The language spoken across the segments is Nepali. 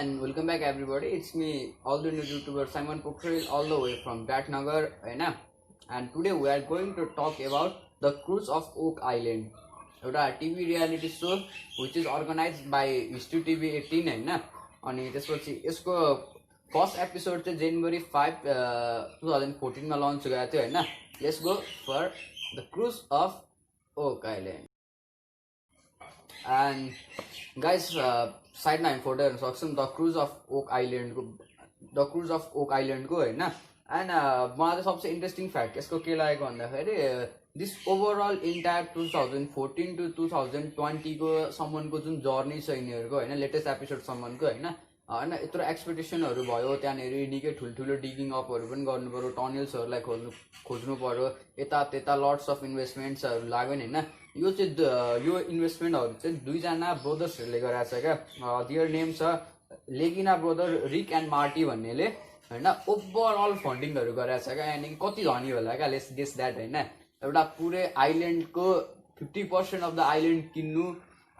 and welcome back everybody. It's me, all the new YouTuber Simon Pokhrel, all the way from Viratnagar, and today we are going to talk about the Cruise of Oak Island, a TV reality show which is organized by History TV 18 and त्यसपछि यसको फर्स्ट एपिसोड चाहिँ January 5, 2014 मा लन्च गरेको थियो हैन. Let's go for the Cruise of Oak Island. And guys, side मा हामी फोटो हेर्न सक्छौं the curse of Oak Island को हैन. एन्ड मलाई चाहिँ सबसे इन्ट्रेस्टिङ फ्याक्ट यसको के लागेको भन्दाखेरि दिस ओभरअल इन्टायर 2014 to 2020 को सम्मको जुन जर्नी छ यिनीहरुको हैन, लेटेस्ट एपिसोड सम्मको हैन. हैन यत्रो एक्सपेक्टेसनहरु भयो, त्यहाँनेरि निकै ठुलठुलो डिगिङ अपहरु पनि गर्नु पर्यो, टनल्सहरुलाई खोज्नु पर्यो, यता त्यता लट्स अफ इन्भेस्टमेन्ट्सहरु लाग्यो नि हैन. यो इन्भेस्टमेन्टहरु चाहिँ दुईजना ब्रदर्सहरुले गराएको छ क्या. देयर नेम छ लेगिना ब्रदर रिक एन्ड मार्टी भन्नेले हैन. ओभरअल फन्डिङहरु गराएको छ क्या. यानी कति धनी होला क्या, लेट्स गेस दैट हैन. एउटा पुरै आइल्यान्डको 50% अफ द आइल्यान्ड किन्नु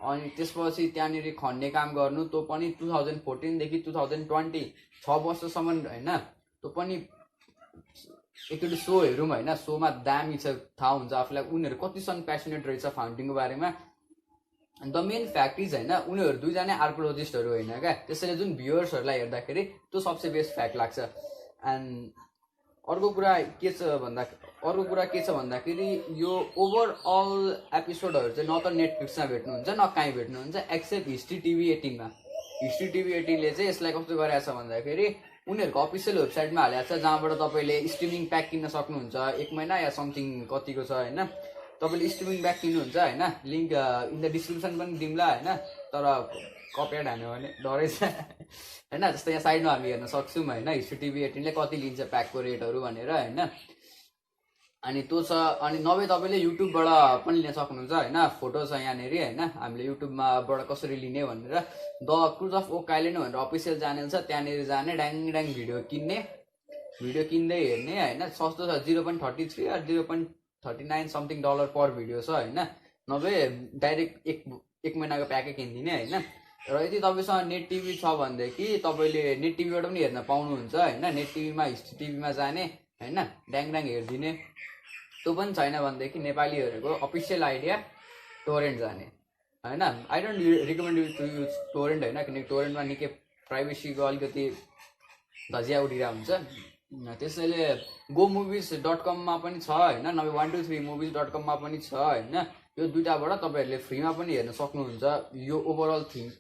अनि त्यसपछि त्यहाँनेरि खन्ने काम गर्नु, त्यो पनि 2014 देखि 2020 6 वर्षसम्म हैन. त्यो पनि एकचोटि सो हेरौँ हैन. सोमा दामी छ, थाहा हुन्छ आफूलाई उनीहरु कतिसम्म प्यासनेट रहेछ फाउन्डिङको बारेमा. अनि द मेन फ्याक्ट इज हैन, उनीहरु दुईजना आर्कियोलोजिस्टहरु हैन क्या. त्यसैले जुन भ्युअर्सहरुलाई हेर्दाखेरि त्यो सबसे बेस्ट फ्याक्ट लाग्छ. एन्ड अर्को कुरा के छ भन्दाखेरि यो ओभरअल एपिसोडहरु चाहिँ न त नेटफ्लिक्समा भेट्नुहुन्छ न कहीँ भेट्नुहुन्छ एक्सेप्ट हिस्ट्री टिभी 18 मा. हिस्ट्री टिभी 18 ले चाहिँ यसलाई कस्तो गरेछ भन्दाखेरि उनीहरुको अफिसियल वेबसाइटमा हालेको छ, जहाँबाट तपाईले स्ट्रिमिङ प्याक किन्न सक्नुहुन्छ. 1 महिना या समथिङ कतिको छ हैन. तपाईले स्ट्रिमिङ प्याक किन्नुहुन्छ हैन. लिंक इन द डिस्क्रिप्सन पनि दिम्ला हैन. तर कपिराइट हान्यो भने डरै छ हैन. जस्तै यहाँ साइडमा हामी हेर्न सक्छौं हैन, हिस्ट्री टिभी 18 ले कति लिन्छ प्याकको रेटहरु भनेर हैन. अनि त्यो छ. अनि नभए तपाईले युट्युबबाट पनि लिन सक्नुहुन्छ हैन. फोटो छ यहाँनेरि हैन. हामीले युट्युबमाबाट कसरी लिने भनेर the curse of Oak Island भनेर अफिसियल च्यानल छ, त्यहाँनेरि जाने ड्याङ भिडियो किन्दै हेर्ने हैन. सस्तो छ, 0.33 or 0.39 something dollar per video छ हैन. नभए डाइरेक्ट एक महिनाको प्याकै किन्दिने हैन. र यदि तपाईसँग नेट टिभी छ भनेदेखि तपाईले नेट टिभीबाट पनि हेर्न पाउनुहुन्छ हैन. नेट टिभीमा हिस्ट्री टिभीमा जाने हैन, ड्याङ हेर्दिने. त्यो पनि छैन भनेदेखि नेपालीहरुको अफिसियल आइडिया टोरेन्ट जाने हैन. I don't recommend you to use torrent हैन, किनकि टोरेन्टमा निकै प्राइभेसीको अलिकति धजिया उडिरा हुन्छ. त्यसैले gomovies.com मा पनि छ हैन, नभए 123movies.com मा पनि छ हैन. यो दुईटाबाट तपाईहरुले फ्रीमा पनि हेर्न सक्नुहुन्छ यो ओभरअल थिङ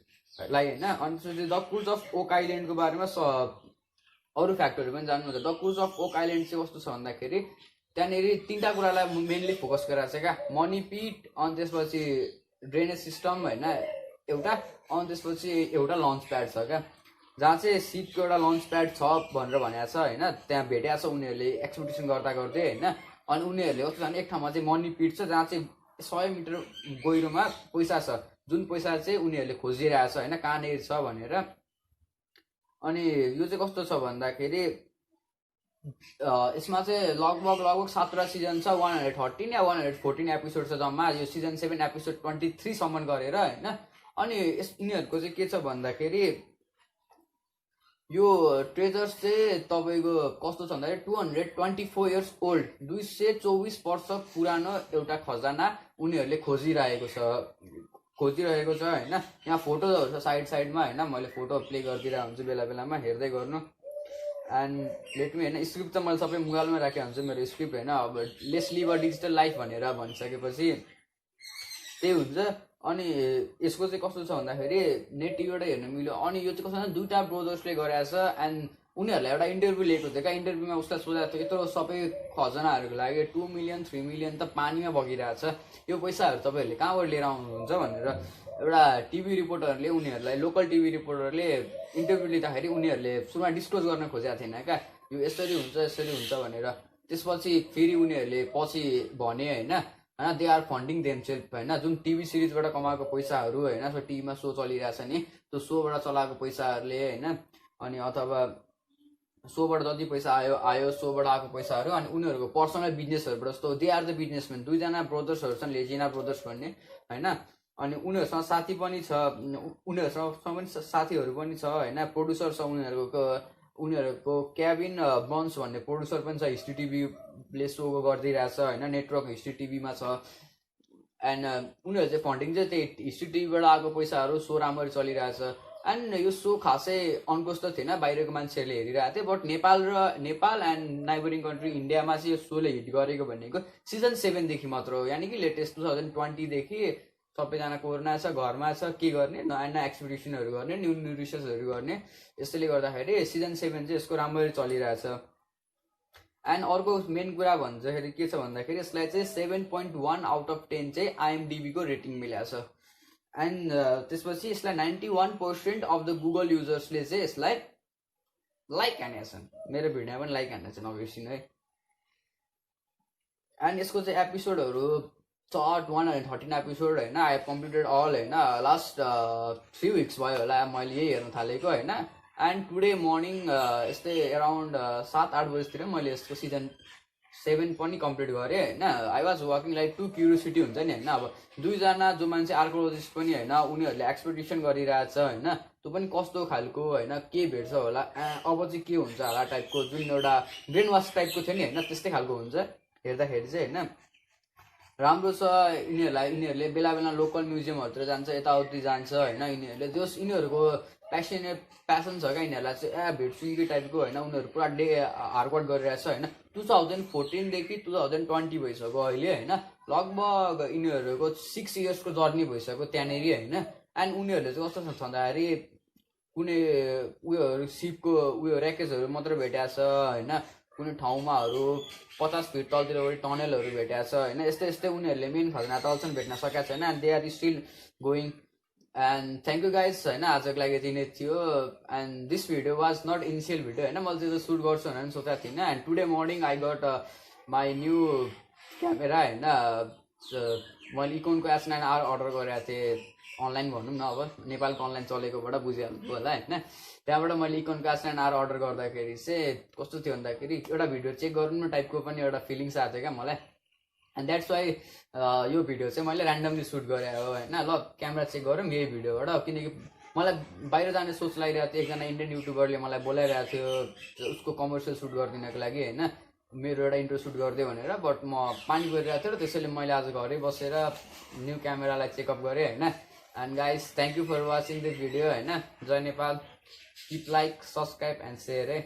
लाई हैन. अनि त्यसपछि द क्रुज अफ ओक आइल्यान्डको बारेमा अरु फ्याक्टरहरु पनि जान्नुहुन्छ. The curse of Oak Island चाहिँ कस्तो छ भन्दाखेरि त्यहाँनेरि तीनटा कुरालाई मेनली फोकस गरेर छ क्या. मनी पिट, अनि त्यसपछि ड्रेनेज सिस्टम हैन एउटा, अनि त्यसपछि एउटा लन्च प्याड छ क्या, जहाँ चाहिँ सिपको एउटा लन्च प्याड छ भनेर भनेको छ हैन. त्यहाँ भेटेको छ उनीहरुले एक्सपेक्टेसन गर्दै हैन. अनि उनीहरुले कस्तो छ भने एक ठाउँमा चाहिँ मनी पिट छ, जहाँ चाहिँ 100 मिटर गहिरोमा पैसा छ, जुन पैसा चाहिँ उनीहरुले खोजिरहेको छ हैन, कहाँनेरि छ भनेर. अनि यो चाहिँ कस्तो छ भन्दाखेरि यसमा चाहिँ लगभग 17 सिजन छ, 113 या 114 एपिसोड छ जम्मा. यो सिजन 7 एपिसोड 23 सम्म गरेर हैन. अनि यिनीहरुको चाहिँ के छ भन्दाखेरि यो ट्रेजर्स चाहिँ तपाईको कस्तो छ भन्दाखेरि 224 इयर्स ओल्ड, 224 वर्ष पुरानो एउटा खजाना उनीहरुले खोजिरहेको छ हैन. यहाँ फोटोहरु छ साइडमा हैन. मैले फोटो प्ले गरिदिरहेको हुन्छु बेला बेलामा, हेर्दै गर्नु. एन्ड लेट मी हैन, स्क्रिप्ट त मैले सबै मोबाइलमै राखेको हुन्छु मेरो स्क्रिप्ट हैन. अब let's live a digital life भनेर भनिसकेपछि त्यही हुन्छ. अनि यसको चाहिँ कस्तो छ भन्दाखेरि नेट टिभीबाट हेर्न मिल्यो. अनि यो चाहिँ कस्तो छ, दुईटा ब्रदर्सले गरेको छ. एन्ड उनीहरुलाई एउटा इन्टरभ्यु लिएको थियो क्या. इन्टरभ्युमा उसलाई सोधेको थियो यत्रो सबै खजनाहरुको लागि 2 मिलियन 3 मिलियन त पानीमा बगिरहेको छ, यो पैसाहरु तपाईहरुले कहाँबाट लिएर आउनुहुन्छ भनेर एउटा टिभी रिपोर्टरले उनीहरुलाई, लोकल टिभी रिपोर्टरले इन्टरभ्यु लिँदाखेरि उनीहरुले सुरुमा डिस्क्लोज गर्न खोजेको थिएन क्या, यो यसरी हुन्छ भनेर. त्यसपछि फेरि उनीहरुले पछि भने हैन, दे आर फन्डिङ देमसेल्फ हैन. जुन टिभी सिरिजबाट कमाएको पैसाहरु हैन, सो टिभीमा सो चलिरहेछ नि, त्यो सोबाट चलाएको पैसाहरुले हैन, अनि अथवा सोबाट जति पैसा आयो सोबाट आएको पैसाहरु, अनि उनीहरुको पर्सनल बिजनेसहरुबाट. जस्तो दे आर द बिजनेसम्यान. दुईजना ब्रदर्सहरु छन्, लेजिना ब्रदर्स भन्ने हैन. अनि उनीहरूसँग साथी पनि छ, उनीहरूसँग पनि साथीहरू पनि छ होइन, प्रोड्युसर छ उनीहरूको क्याबिन बन्स भन्ने प्रोड्युसर पनि छ, हिस्ट्री टिभीले सो गरिदिइरहेछ होइन, नेटवर्क हिस्ट्री टिभीमा छ। एन्ड उनीहरू चाहिँ फन्डिङ चाहिँ त्यही हिस्ट्री टिभीबाट आएको पैसाहरू सो राम्ररी चलिरहेछ। एन्ड यो सो खासै अनकोस त थिएन, बाहिरको मान्छेहरूले हेरिरहेको थियो, बट नेपाल एन्ड नाइबरिङ कन्ट्री इन्डियामा चाहिँ यो सोले हिट गरेको भनेको सिजन 7 देखि मात्र हो, यानि कि लेटेस्ट 2020 देखि सबैजना कोरोना छ, घरमा छ, के गर्ने, नयाँ नयाँ एक्सपिडिसनहरू गर्ने, न्यू रिसर्चहरू गर्ने, यसैले गर्दाखेरि सिजन 7 चाहिँ यसको राम्ररी चलिरहेछ। एन्ड अर्को मेन कुरा भन्दाखेरि के छ भन्दाखेरि यसलाई चाहिँ 7.1 आउट अफ 10 चाहिँ आइएमडिबीको रेटिङ मिलेको छ। एन्ड त्यसपछि यसलाई 91% अफ द गुगल युजर्सले चाहिँ यसलाई लाइक हानेका छन्, मेरो भिडियोमा पनि लाइक हानेका छन् अभियसली है। एन्ड यसको चाहिँ एपिसोडहरू 113 एपिसोड होइन, आई हेभ कम्प्लिटेड अल होइन, लास्ट 3 विक्स भयो होला मैले यही हेर्न थालेको होइन। एन्ड टुडे मर्निङ यस्तै एराउन्ड 7-8 बजीतिर मैले यसको सिजन 7 पनि कम्प्लिट गरेँ होइन। I was working like to curiosity हुन्छ नि होइन, अब दुईजना जो मान्छे आर्कोलोजिस्ट पनि होइन, उनीहरूले एक्सपेक्टेसन गरिरहेछ होइन, त्यो पनि कस्तो खालको होइन, के भेट्छ होला, अब चाहिँ के हुन्छ होला टाइपको, जुन एउटा ब्रेन वास टाइपको थियो नि होइन, त्यस्तै खालको हुन्छ हेर्दाखेरि चाहिँ होइन, राम्रो छ। यिनीहरूले बेला बेला लोकल म्युजियमहरूतिर जान्छ, यताउति जान्छ होइन, यिनीहरूको प्यासन छ क्या यिनीहरूलाई चाहिँ, भेट्छु कि टाइपको होइन, उनीहरू पुरा हार्डवर्क गरिरहेछ होइन। 2014 देखि 2020 भइसक्यो अहिले होइन, लगभग यिनीहरूको 6 इयर्सको जर्नी भइसक्यो त्यहाँनिर होइन। एन्ड उनीहरूले चाहिँ कस्तो छ भन्दाखेरि कुनै उयोहरू सिपको उयो ऱ्याकेजहरू मात्र भेटेको छ होइन, कुनै ठाउँमाहरू 50 फिट तलतिर टनलहरू भेटेको छ होइन, यस्तै उनीहरूले मेन खजना तलसम्म भेट्न सकेको छैन, and they are still going. And thank you guys होइन, आजको लागि यति नै थियो। And this video was not initial video होइन, मैले त्यो सुट गर्छु भनेर सोचेको थिइनँ। And today morning I got my new camera होइन, मैले इकोनको S9R अर्डर गरेको थिएँ अनलाइन भनौँ न, अब नेपालको अनलाइन चलेकोबाट बुझिहाल्नु होला होइन। त्यहाँबाट मैले इकोनको S9R अर्डर गर्दाखेरि चाहिँ कस्तो थियो भन्दाखेरि एउटा भिडियो चेक गरौँ न टाइपको पनि एउटा फिलिङ्स आएको थियो क्या मलाई। एन्ड द्याट्स वाइ यो भिडियो चाहिँ मैले ऱ्यान्डमली सुट गरेँ हो होइन, ल क्यामेरा चेक गरौँ यही भिडियोबाट, किनकि मलाई बाहिर जाने सोच लागिरहेको थियो। एकजना इन्डियन युट्युबरले मलाई बोलाइरहेको थियो उसको कमर्सियल सुट गरिदिनको लागि होइन, मेरो एउटा इन्ट्रो सुट गरिदियो भनेर, बट म पानी परिरहेको थियो, त्यसैले मैले आज घरै बसेर न्यू क्यामेरालाई चेकअप गरेँ होइन। And guys thank you for watching this video होइन, जय Nepal, keep like subscribe and share है।